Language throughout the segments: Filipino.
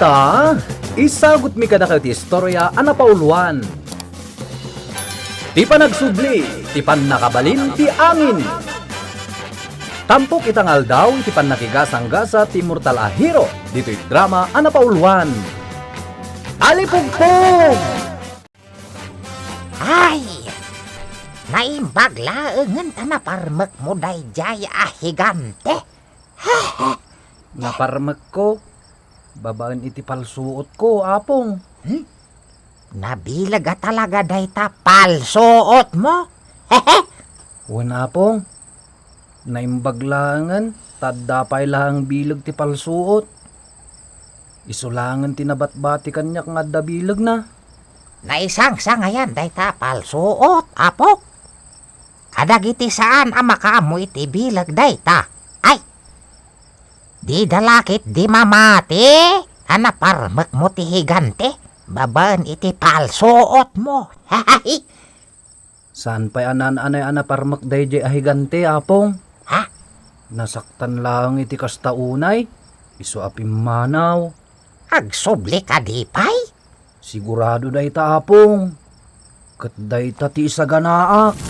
Ita, isagot mi kada kayo ti istorya anapauluan. Ti panagsubli, ti pannakabalin, ti angin. Tampok itang aldaw, ti pannakigasang-gasa, ti mortal a hero. Dito'y drama anapauluan. Alipugpog! Ay! Naimbaglaengan ta na parmek mo dayjay higante. Naparmek ko. Babaan iti palsuot ko, apong. Nabilag talaga dayta palsuot mo. Wana apong. Naimbaglangan, tadapay lang bilag ti palsuot. Isulangan tinabat-bati kanyak nga da bilag na. Naisang-sangayan dayta palsuot, apok. Kadagiti saan ang makaamu iti bilag dayta. Ay! Di dalakit di mamati. Anaparmek mo ti higante. Babaan iti palsuot mo. Saan pa'y anan-anay anaparmak dayjay ahigante, apong? Ha? Nasaktan lang iti kastaunay. Isu apim manaw. Agsubli ka di pay? Sigurado dayta, apong. Kat dayta ti isaganaak.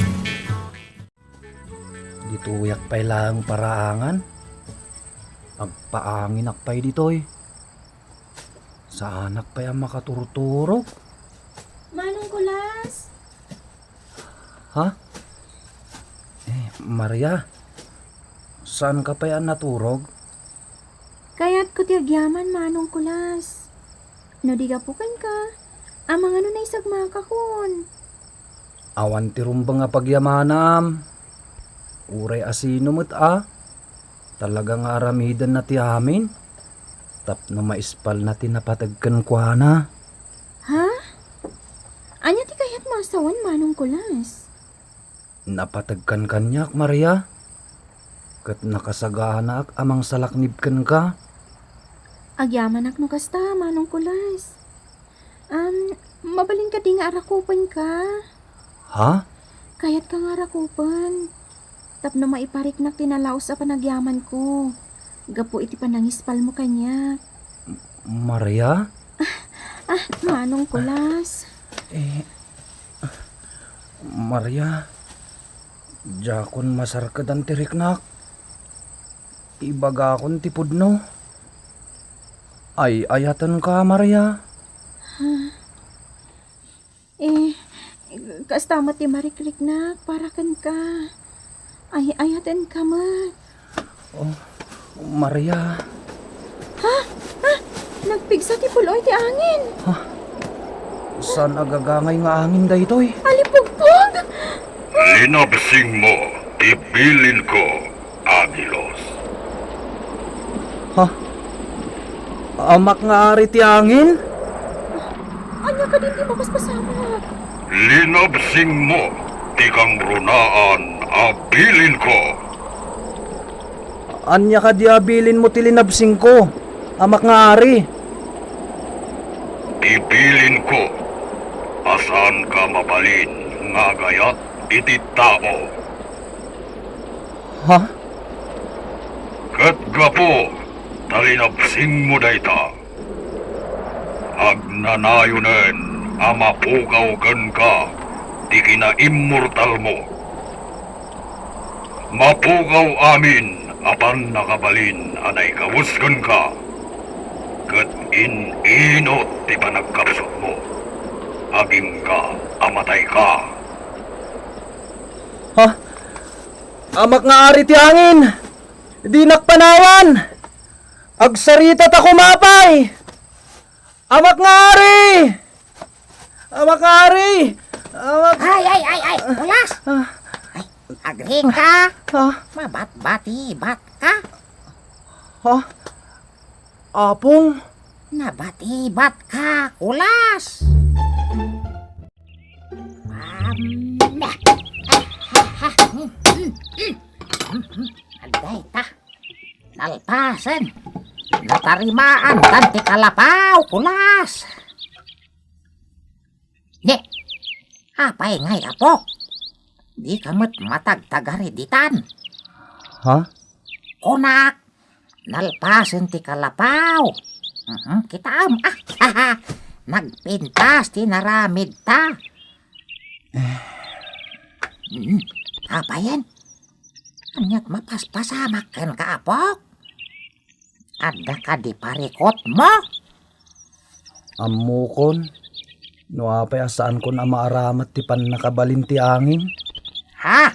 Dituyak pa'y lang paraangan. Agpaangin akpay ditoy. Sa anak pa'y ang makaturturog. Manong Kulas? Ha? Maria, saan ka pa'y ang naturog? Kaya't ko ti agyaman, Manong Kulas. No di gapukan ka. Amang ano na isagma ka kun. Awan ti rumbang nga pagyamanam. Uray asino mo't Talagang aramidan na ti amin. Tap na maispal na tinapatagkan kwa na. Ha? Anya ti kayat masawan, Manong Kulas? Napatagkan kanyak, Maria. Kat nakasaganak amang salaknibkan ka. Agyaman ak no kasta, Manong Kulas. Mabalin ka di nga arakupan ka. Ha? Kayat ka nga arakupan. Tap na maiparik na tinalaos sa panagyaman ko. Gapo iti panangispal mo kanya. Maria? Manong Kulas. Maria, jakon masarkad ang tiriknak. Ibaga akong tipudno. Ay, ayatan ka, Maria. Kastama ti marikrik na, para kan ka. Ay, ayatan ka mat. Maria. Nagpigsa ti puloy ti angin. Saan agagangay nga angin da ito'y? Alipugpog! Linabsing mo, ibilin ko, Agilos. Amak nga ari ti angin? Anya ka din di makaspasama. Linabsing mo, tikang runaan, abilin ko. Anya ka diabilin mo tilinabsing ko. Amak nga ari. Ibilin ko, asan ka mabalin, nga gayat iti tao. Ha? Kat gapo, talinabsing mo dayta. Agnanayunen, amapukaw ka, di kina-immortal mo. Mapukaw amin, apan nakabalin, anay kawusgan ka. Kat in-inot ti panagkapsot mo. Aging ka, amatay ka. Ha? Amak nga ari ti angin. Di nakpanawan. Agsarita ta kumapay. Amak nga ari. Amak nga ari. Amak... Ay, Kulas! Ay, agring ka. Ha? Mabat-bati-bat ka. Ha? Apong? Nabati-bat ka, Kulas. Aday ta. Nalpasan. Natarimaan tanti kalapaw, Kulas. Ne, apay ngay apok. Di kamot matagtagariditan. Ha? Kunak, nalpasan ti kalapaw. Kita nagpintas, tinaramid ta. Apa yan? Anyat mapaspasamak kan ka, Apok? Ada ka di parikot mo? Amukon, no apay asaan kon amaaramat ti pan nakabalin ti angin. Ha?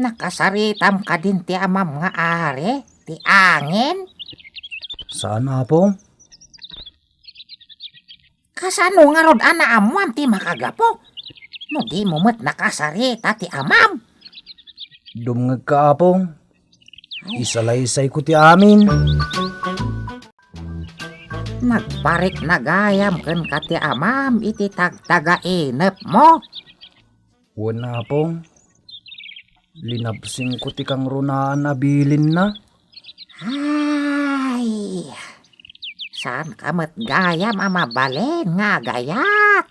Nakasaritam ka din ti amam nga are, ti angin? Saan apong? Kasano nga rod ana amam ti makagapo? No di mo met nakasarita ti amam. Dumngag ka apong. Isalaysay ko ti amin. Nagparik nagayam ken ka ti amam iti tagtagainep mo. Wala apong. Linabsing ko ti kang runaan na bilin na. Ay, saan ka met gayam ama balen nga gayat?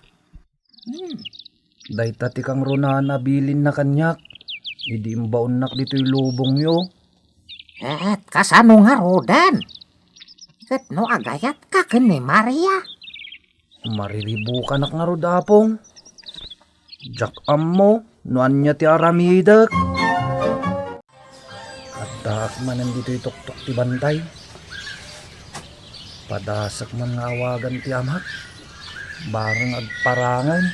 Dayta ti kang runaan na bilin na kanyak. Idi imbaon nak dito'y lubong yo. Et kasano nga rodan? Ket no agayat ka ken ni Maria. Mariribu ka nak nga rod apong. Jak ammo, nuan niya ti aramidak. At dahak man nandito ituktok ti bantay. Padasak man nga awagan ti amak. Barang agparangan.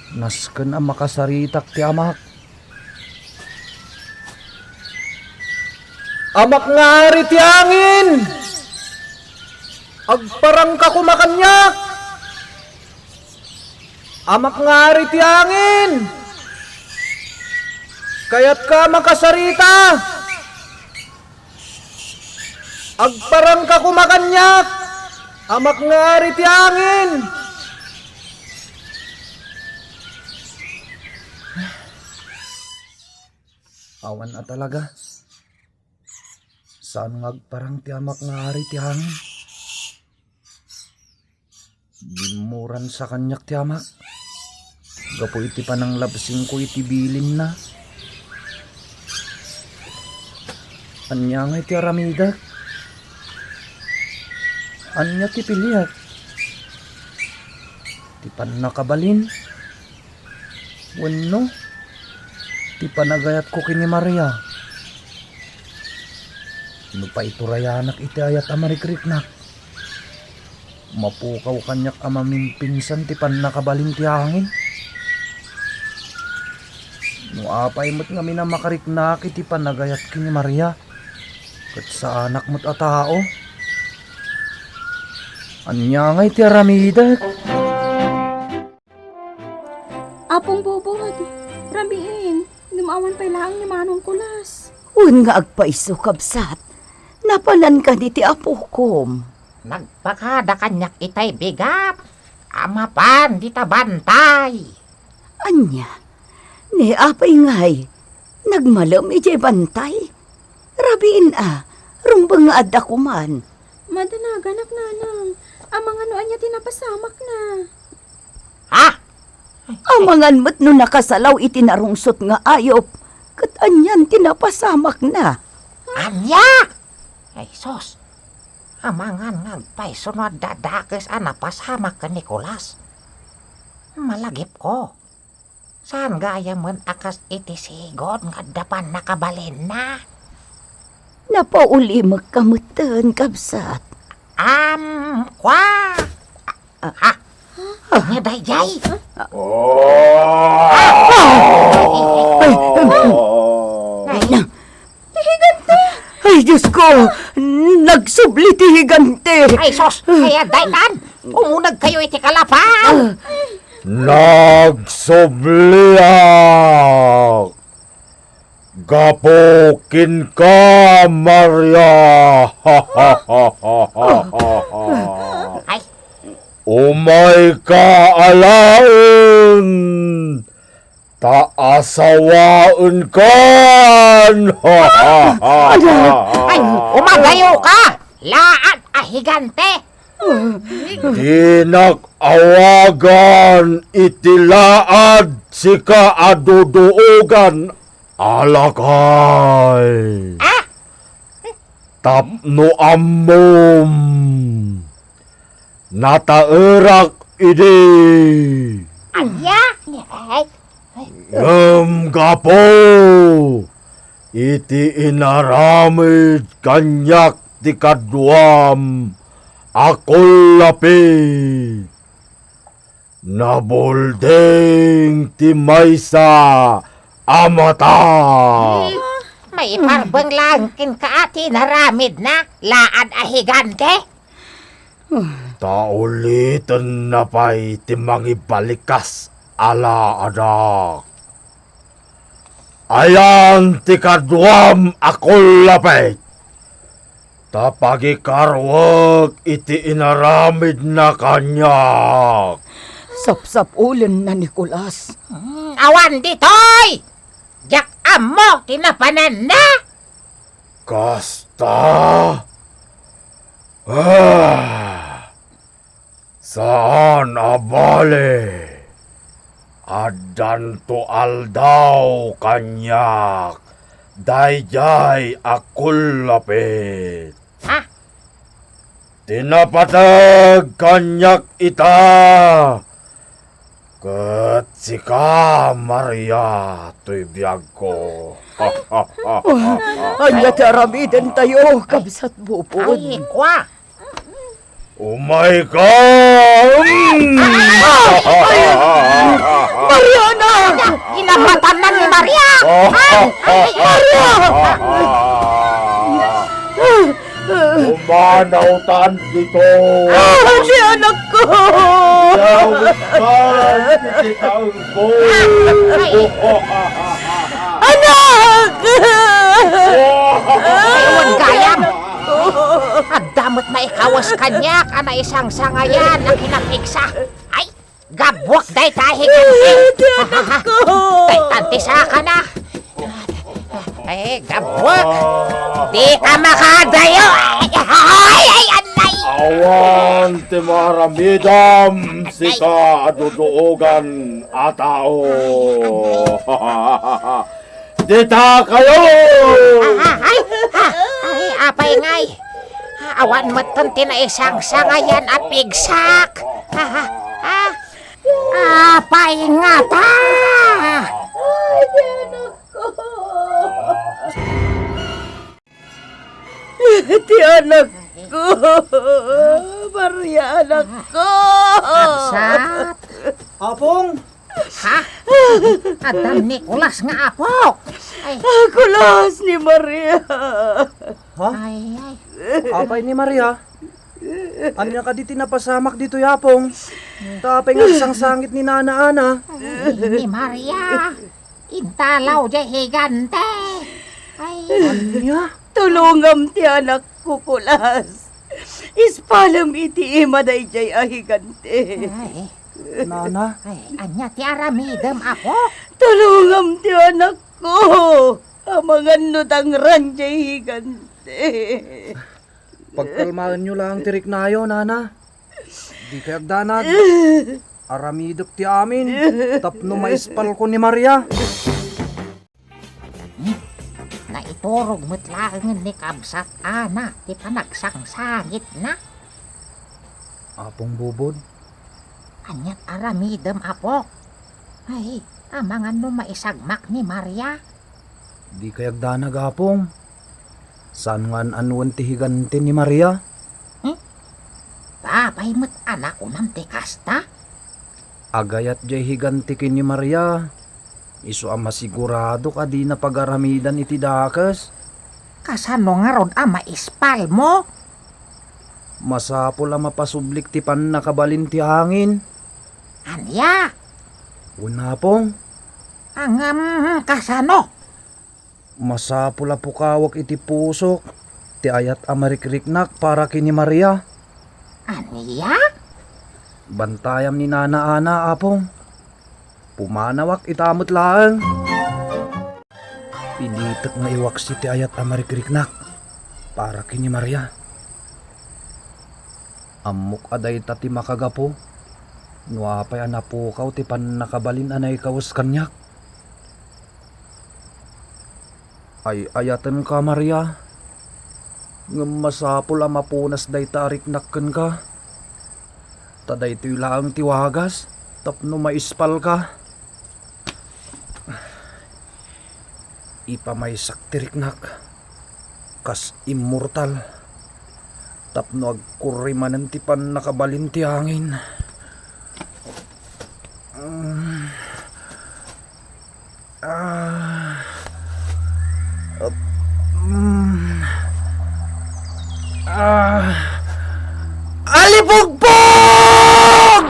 Nasken ang makasaritak ti amak. Amak nga ari ti angin! Agparang ka kumakanyak! Amak nga ari ti angin! Kaya't ka makasarita! Agparang ka kumakanyak! Amak nga ari ti angin! Awan na talaga. Saan ngagparang ti amak nga ari ti hangin? Gimuran sa kanyak ti amak. Gapo iti panang labsing ko iti bilin na. Anya nga iti aramidak. Anya ti piliak. Ti pan nakabalin. Wano. Ti panagayat ko kini Maria. No pa ito rayanak iti ayat amarikrik na. Mapukaw kanyak amaming pinsan ti pan nakabalin ti hangin. No apay mo't nga minamakarinak iti panagayat kini Maria. Kat sa anak mo't a tao. Anya nga iti aramidak. Apong bubod, rabiin, lumawan pa lang ni Manong Kulas. Un nga agpaiso kabsat. Napalan ka ni ti apukom. Nagpakada kanyak itay bigat. Ama pan di ta bantay. Anya, ni apay ngay. Nagmalam iti bantay. Rabiin rumbang nga adda kuman. Madanagan nanang, ang mga noan niya tinapasamak na. Ha? Amangan mo't no nakasalaw iti narungsot nga ayop. Kat anyan tinapasamak na. Anya! Ay sos, amangan ngagpay sunod dadakes anapasamak ka Nicolas. Malagip ko. Saan gaya man akas iti sigod nga dapan nakabalin na? Napauli magkamutan kabsat. Kwa! Ha? Nya dayjay? Ay, Diyos ko! Nagsubli ti higante! Ay sos, kaya daytan! Umunag kayo iti kalapang! Nagsubliak! Gapukin ka, Maria! Ay, Umay ka alain! Taasawain kan! ay, umagayo ka! Laat ahigante! Dinag-awagan itilaad si kaaduduogan alakay. tapno ammom nataerak idi Anya? ngem gapo iti inaramid kanyak ti kaduam akol lapit nabulding ti maysa amata. May parbang langkin ka ati naramid na laad a higante. Taulitan na pa'y timangibalikas ala adak. Ayan ti kaduam akol lapit. Tapagikarwag iti inaramid na kanyak. Sapsap ulan na Nicolas. Awan ditoy! Jak amo tinapanan na! Kasta? Saan abale? Adan to aldaw kanyak. Dayjay akul lapit. Ha? Tinapatag kanyak ita. Kat sika Maria to'y biyag ko. Anya ti aramiden tayo, kabsat bupod. Ay, kwa! Oh my God! Mariana! Inapatan na ni Maria! Umanaw taan dito! Si anak ko! Dawit ka! Kitang ko! Anak! Ewan gayam! At damot na ikawas kanyak ana isang sangayan na kinapiksa. Ay! Gabwak day tahiganti! Day tantisa ka na! Ay, gabwak! Di ka makadayo! Ay, anay! Awan ti maramidam sika aduduogan atao. Dita kayo! Ay, apay ngay! Awan mo't tunti na isang sangayan at pigsak! Apay nga ta! Ti anak ko! Maria, anak ko! Sat! Apong! Ha? Adam Nicolas nga apo! Ay, Kulas ni Maria! ay, ay. Apay ni Maria. Anya ka di tinapasamak dito yapong. Tapay nga isang sangit ni Nana Ana. Ni Maria! Intalaw jay higante! Ay, Anya? Tulungam ti anak ko, Kulas. Ispalam iti imaday jay ahigante. ay, Nana? ay, anya ti aramidem apo! Tulungam ti anak ko. Amangan no tangran jay higante. Pagkalmaan nyo lang tirik nayo, Nana. Di kayag danad. Aramidok ti amin. Tapno maispal ko ni Maria. Na iturog mo't langan ni Kabsat Ana ti panagsangsangit na. Apong bubod. Anyat aramidem apo! Ay, amangan no maisagmak ni Maria. Di kayag danag apong. Saan nga anuan ti higante ni Maria? Babay mo't anak unam ti kasta. Agayat jay higanti kin ni Maria. Isu ang masigurado ka di na pagaramidan iti dakas. Kasano nga rod maispal mo? Masapol ang mapasublik ti pan nakabalin ti hangin. Anya? Una pong. Ang kasano? Masapol ang pukawak iti pusok. Ti ayat amarikriknak para kini Maria. Anya? Bantayam ni Nana Ana apong. Pumanawak itamot laang. Pinitak nga iwak si ti ayat amarikriknak para kini Maria. Amok aday tati makagapo. Nuapay anapukaw ti pan nakabalin anay kawas kanyak. Ay ayatan ka Maria. Ngam masapul ang mapunas day tarik nakken ka. Taday ito'y laang tiwagas, tapno maispal ka. Ipamaysak tiriknak, kas immortal. Tapno agkuriman ng tipan nakabalin ti hangin. Alipugpog!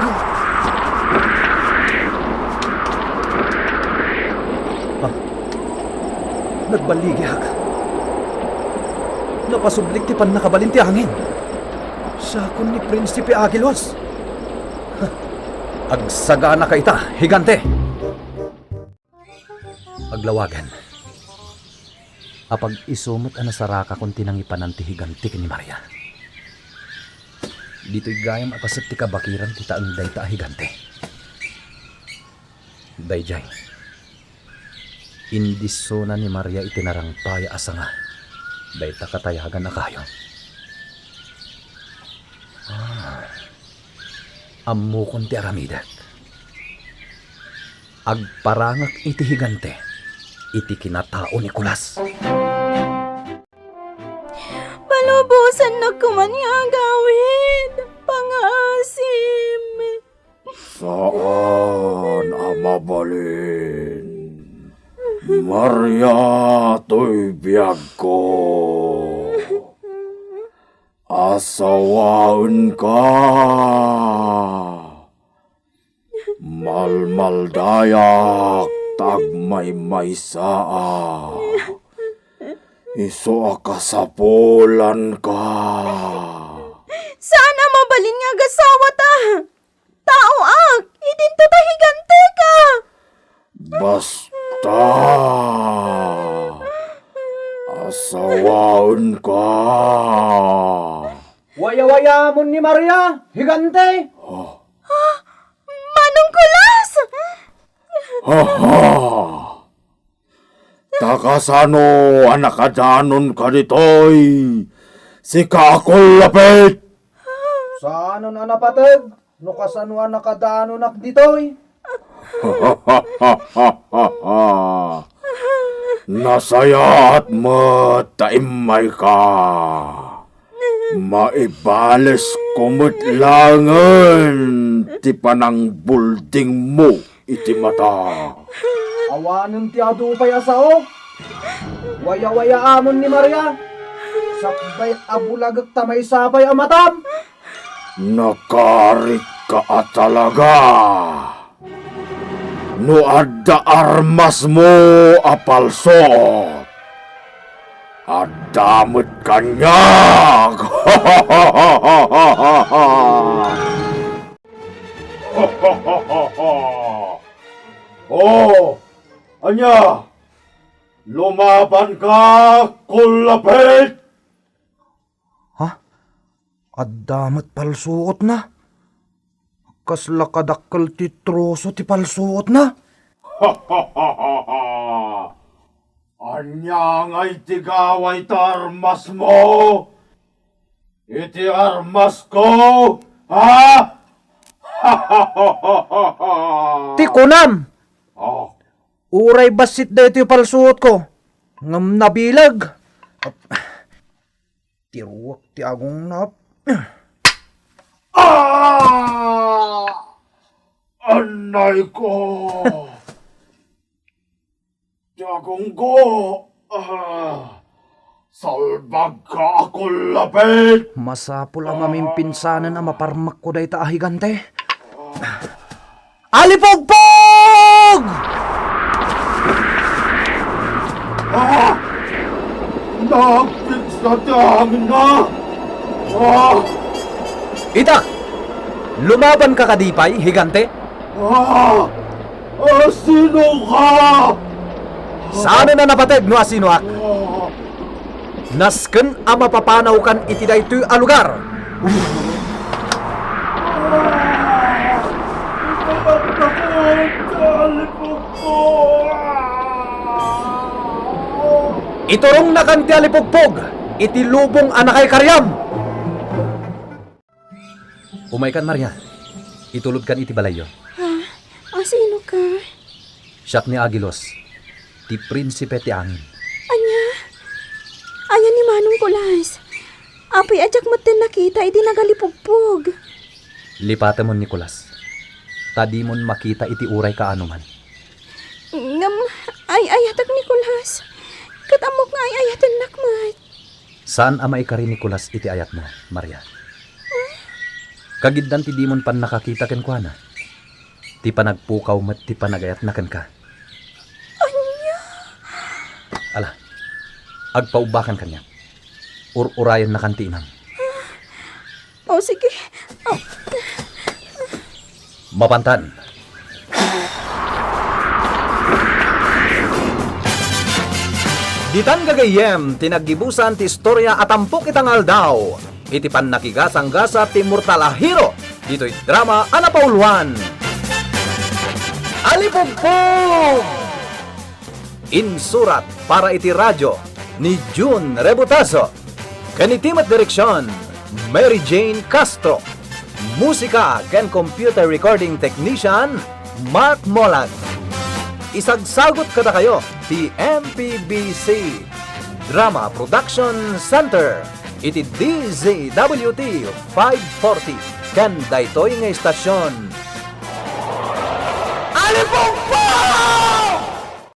Nagbaligyak. Napasublik ti pan nakabalin ti hangin. Sakon ni Prinsipe Agilos. Agsagana ka ita, higante. Aglawagan. Apag isumot ana saraka kung tinangipanan ti higante ni Maria. Dito'y gayam apasat ti kabakiran kita ang dayta higante. Dayjay. Indisona ni Maria itinarangpaya asa nga. Dayta katayagan na kayo. Ammukon ti aramidat. Agparangak iti higante, iti kinatao ni Kulas. Palubusan na kumanyagawid, pangasim. Saan ang mabalin? Maria, to'y biyag ko. Asawaan ka. Malmaldayak, tagmay-maysaa. Iso akasapulan ka. Sana mabalin nga gasawa ta. Tao ak, idinto ta higante ka. Basta. Asawaan ka. Waya-waya mo ni Maria, higante! Manong Kulas! Haha! Takasano anak kadanon ka ditoy? Si Kakol lapit! Saan na napatag? No kasano ang nakadano nak ditoy? Nasaya at mataimay ka. Maibales kumutlangan ti panang bulding mo iti mata. Awanan ti adupay asao. Waya-waya amon ni Maria. Sakbay abulagak tamay sabay amatam. Nakarit ka at talaga. No adda armas mo apalsot. Adamot kanyag! Oh! Anya! Lumaban ka, kulapit! Ha? Adamat palsuot na? Kasla kadakkel ti troso ti palsuot na? Anya nga'y tigaway ta armas mo? Iti armas ko? Ha? Ti kunam! Oh, Uray basit da ito yung palsuot ko. Ngam nabilag. Tiruwak ti agong nap. anay ko! Jagong ko! Salbag ka ako lapit! Masapul ang mamimpinsanan ang maparmak ko da ita ahigante. Alipogpog! Nagpits na dangin na! Itak! Lumaban ka kadipay, higante? Sino ka? Saan na napateg no asinuak? Nasken ang mapapanaw kan iti daytoy a lugar. Iturong na kan ti alipugpog. iti lubong anakay karyam. Umay kan Maria, itulod kan iti balayo. Sino ka? Siyak ni Agilos, ti prinsipe ti angin. Anya ni Manong Kulas. Apay ajak mo tin nakita, iti nagalipugpog. Lipate mo Nicolas. Tadi mon makita iti uray ka anuman. Ngam, ayatak ni Kulas. Katamok nga ayatan nakmat. Saan ama ikari Nicolas iti ayat mo, Maria? Kagiddan ti dimon pan nakakita ken kuana. Ti panagpukaw met ti panagayat na ken ka. Ala, agpaubakan kanya. Urayan na kantinang. Sige. Mapantan. Ditan gagayem, tinaggibusan ti istorya at ampok itang aldaw. Iti pan nakigasang-gasa ti Murtalahiro. Dito'y drama Anapauluan. Alipugpug! Insurat para iti radyo ni June Rebutazo. Kanitimat direksyon, Mary Jane Castro. Musika ken computer recording technician, Mark Molag. Isagsagot kada kayo, ti MPBC Drama Production Center. Iti DZWT 540 ken daytoy nga istasyon. Alipugpug!